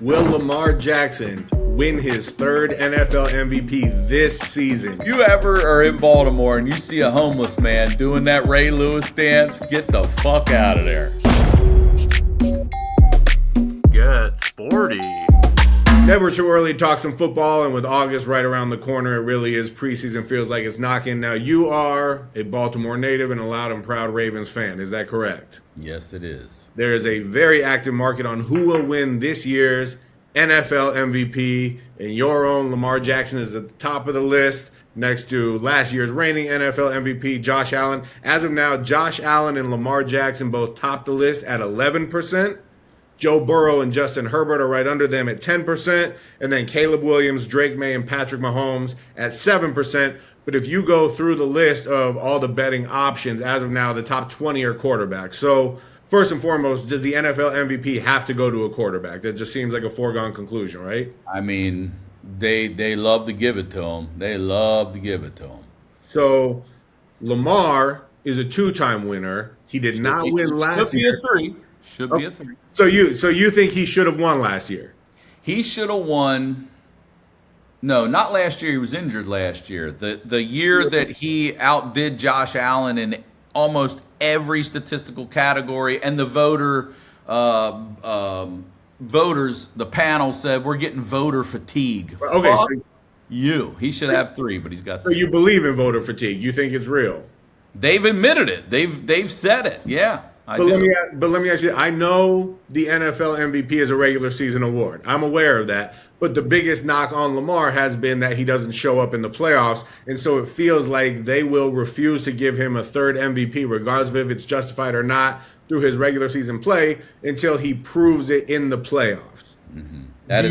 Will Lamar Jackson win his third NFL MVP this season? You ever are in Baltimore and you see a homeless man doing that Ray Lewis dance, get the fuck out of there. Get sporty. Never too early to talk some football, and with August right around the corner, it really is preseason, feels like it's knocking. Now, you are a Baltimore native and a loud and proud Ravens fan. Is that correct? Yes, it is. There is a very active market on who will win this year's NFL MVP, and your own Lamar Jackson is at the top of the list next to last year's reigning NFL MVP, Josh Allen. As of now, Josh Allen and Lamar Jackson both top the list at 11%. Joe Burrow and Justin Herbert are right under them at 10%, and then Caleb Williams, Drake May, and Patrick Mahomes at 7%. But if you go through the list of all the betting options, as of now, the top 20 are quarterbacks. So first and foremost, does the NFL MVP have to go to a quarterback? That just seems like a foregone conclusion, right? I mean, they love to give it to him. They love to give it to him. So Lamar is a two-time winner. He did not win last year. Should be a three. So you think he should have won last year? He should have won. No, not last year. He was injured last year. The year that he outdid Josh Allen in almost every statistical category, and the voters, the panel said we're getting voter fatigue. Okay, Fuck you. He should have three, but he's got three. So you believe in voter fatigue? You think it's real? They've admitted it. They've said it. Yeah. But let me ask you, I know the NFL MVP is a regular season award. I'm aware of that. But the biggest knock on Lamar has been that he doesn't show up in the playoffs. And so it feels like they will refuse to give him a third MVP, regardless of if it's justified or not, through his regular season play until he proves it in the playoffs. Mm-hmm. That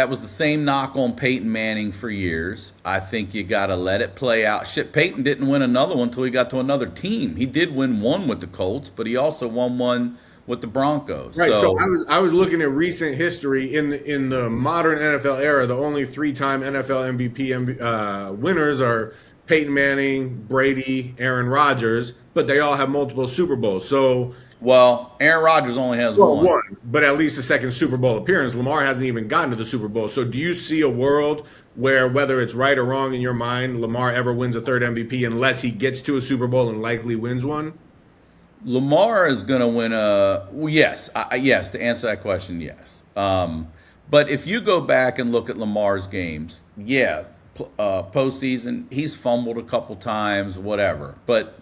was the same knock on Peyton Manning for years. I think you got to let it play out. Shit, Peyton didn't win another one until he got to another team. He did win one with the Colts, but he also won one with the Broncos. Right. So I was looking at recent history in the modern NFL era. The only three-time NFL MVP winners are Peyton Manning, Brady, Aaron Rodgers, but they all have multiple Super Bowls. So. Well, Aaron Rodgers only has one, but at least a second Super Bowl appearance. Lamar hasn't even gotten to the Super Bowl. So do you see a world where, whether it's right or wrong in your mind, Lamar ever wins a third MVP unless he gets to a Super Bowl and likely wins one? Lamar is going to win yes. Yes, to answer that question, yes. But if you go back and look at Lamar's games, postseason, he's fumbled a couple times, whatever. But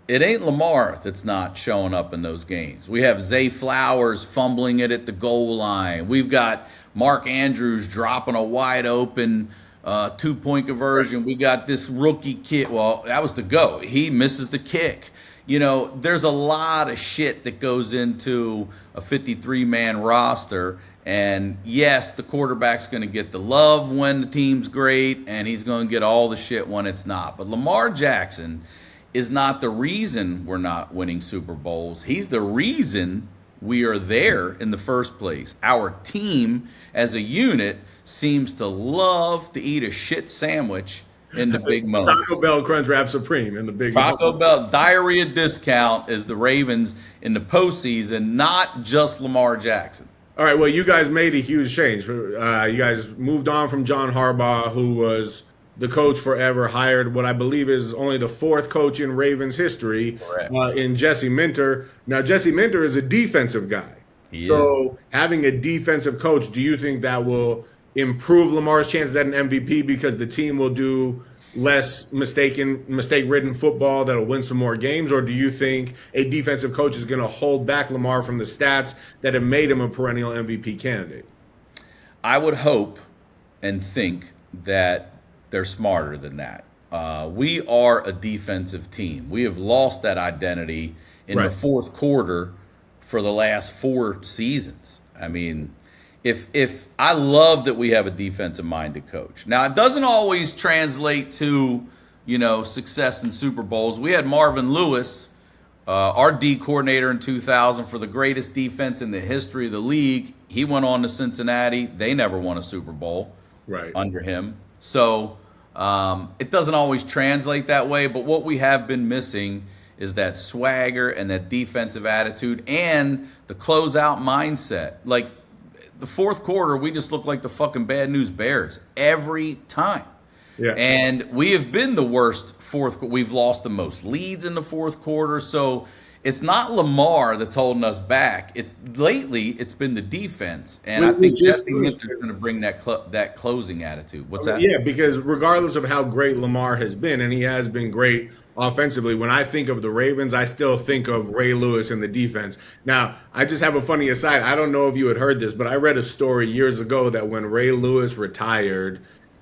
it ain't Lamar that's not showing up in those games. We have Zay Flowers fumbling it at the goal line. We've got Mark Andrews dropping a wide open two-point conversion. We got this rookie kid. Well, that was the go. He misses the kick. You know, there's a lot of shit that goes into a 53-man roster. And yes, the quarterback's going to get the love when the team's great, and he's going to get all the shit when it's not. But Lamar Jackson is not the reason we're not winning Super Bowls. He's the reason we are there in the first place. Our team as a unit seems to love to eat a shit sandwich in the big moment. Taco Bell Crunchwrap Supreme in the big Taco Bell diarrhea discount is the Ravens in the postseason, not just Lamar Jackson. All right, well, you guys made a huge change. You guys moved on from John Harbaugh, who was the coach forever, hired what I believe is only the fourth coach in Ravens history in Jesse Minter. Now, Jesse Minter is a defensive guy. So having a defensive coach, do you think that will improve Lamar's chances at an MVP because the team will do less mistake-ridden football that'll win some more games? Or do you think a defensive coach is going to hold back Lamar from the stats that have made him a perennial MVP candidate? I would hope and think that they're smarter than that. We are a defensive team. We have lost that identity in the fourth quarter for the last 4 seasons. I mean, if I love that we have a defensive-minded coach. Now, it doesn't always translate to, success in Super Bowls. We had Marvin Lewis, our D coordinator in 2000 for the greatest defense in the history of the league. He went on to Cincinnati. They never won a Super Bowl under him. So it doesn't always translate that way, but what we have been missing is that swagger and that defensive attitude and the closeout mindset. Like, the fourth quarter, we just look like the fucking bad news Bears every time. Yeah. And we have been the worst we've lost the most leads in the fourth quarter. So it's not Lamar that's holding us back. Lately it's been the defense, and I think Jesse Minter's going to bring that closing attitude. What's that? Yeah, because regardless of how great Lamar has been, and he has been great offensively, when I think of the Ravens, I still think of Ray Lewis and the defense. Now, I just have a funny aside. I don't know if you had heard this, but I read a story years ago that when Ray Lewis retired,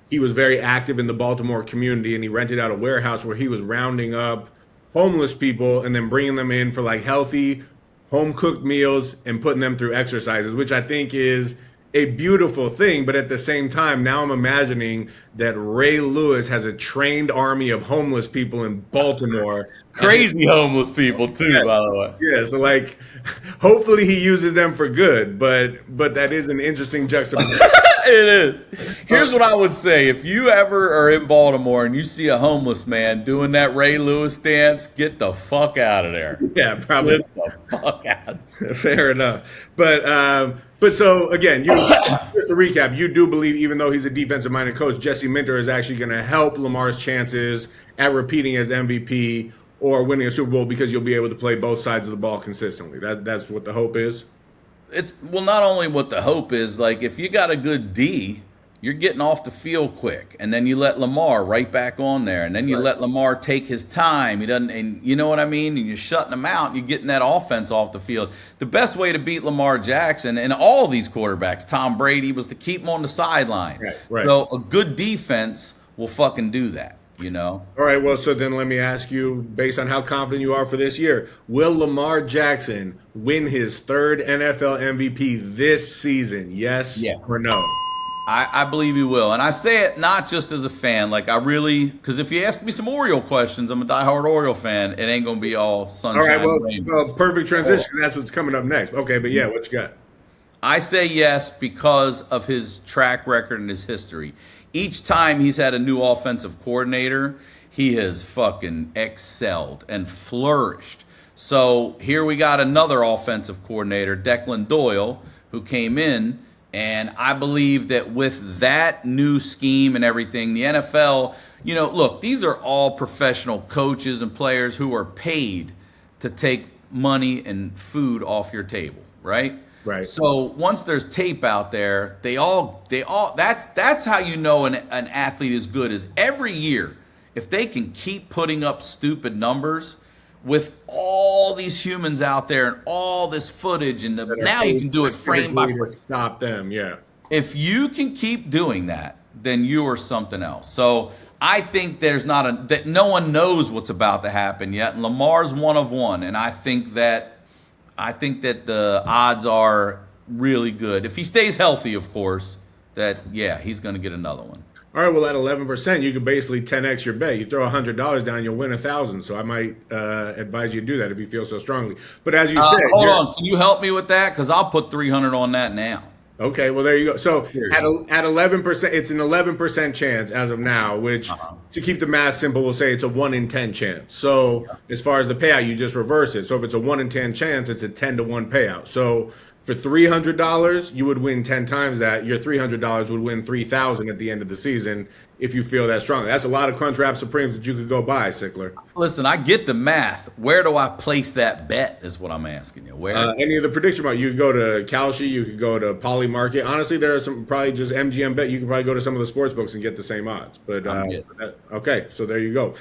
he was very active in the Baltimore community, and he rented out a warehouse where he was rounding up homeless people and then bringing them in for like healthy home-cooked meals and putting them through exercises, which I think is a beautiful thing. But at the same time, now I'm imagining that Ray Lewis has a trained army of homeless people in Baltimore. Crazy homeless people too, by the way. Yeah, so like hopefully he uses them for good, but that is an interesting juxtaposition. It is. Here's what I would say. If you ever are in Baltimore and you see a homeless man doing that Ray Lewis dance, get the fuck out of there. Yeah, probably. Get the fuck out. Fair enough. But so, again, just to recap, you do believe, even though he's a defensive-minded coach, Jesse Minter is actually going to help Lamar's chances at repeating as MVP or winning a Super Bowl because you'll be able to play both sides of the ball consistently. That's what the hope is? Well, not only what the hope is, like if you got a good D, you're getting off the field quick, and then you let Lamar right back on there, and then you let Lamar take his time. He doesn't, and you know what I mean? And you're shutting him out, and you're getting that offense off the field. The best way to beat Lamar Jackson and all these quarterbacks, Tom Brady, was to keep him on the sideline. Right. So a good defense will fucking do that. You know? All right, well, so then let me ask you, based on how confident you are for this year, will Lamar Jackson win his third NFL MVP this season? Yes or no? I believe he will. And I say it not just as a fan. Like, I really, because if you ask me some Oriole questions, I'm a diehard Oriole fan. It ain't going to be all sunshine. All right, well, perfect transition. That's what's coming up next. Okay, but yeah, what you got? I say yes because of his track record and his history. Each time he's had a new offensive coordinator, he has fucking excelled and flourished. So here we got another offensive coordinator, Declan Doyle, who came in, and I believe that with that new scheme and everything, the NFL, you know, look, these are all professional coaches and players who are paid to take money and food off your table, right? Right. So once there's tape out there, they all that's how you know an athlete is good, is every year, if they can keep putting up stupid numbers with all these humans out there and all this footage, and now you can do it frame by frame. Stop them, yeah. If you can keep doing that, then you are something else. So I think that no one knows what's about to happen yet, and Lamar's one of one, and I think that the odds are really good. If he stays healthy, of course, he's going to get another one. All right, well, at 11%, you could basically 10x your bet. You throw $100 down, you'll win $1,000. So I might advise you to do that if you feel so strongly. But as you said, hold on, can you help me with that? Because I'll put $300 on that now. Okay, well, there you go. So at 11%, it's an 11% chance as of now, which to keep the math simple, we'll say it's a 1 in 10 chance. So as far as the payout, you just reverse it. So if it's a 1 in 10 chance, it's a 10 to 1 payout. So for $300, you would win 10 times that. Your $300 would win $3,000 at the end of the season if you feel that strongly. That's a lot of Crunchwrap Supremes that you could go buy, Sickler. Listen, I get the math. Where do I place that bet is what I'm asking you. Where? Any of the prediction market. You could go to Kalshi. You could go to Poly Market. Honestly, there are some probably just MGM bet. You could probably go to some of the sports books and get the same odds. But okay, so there you go.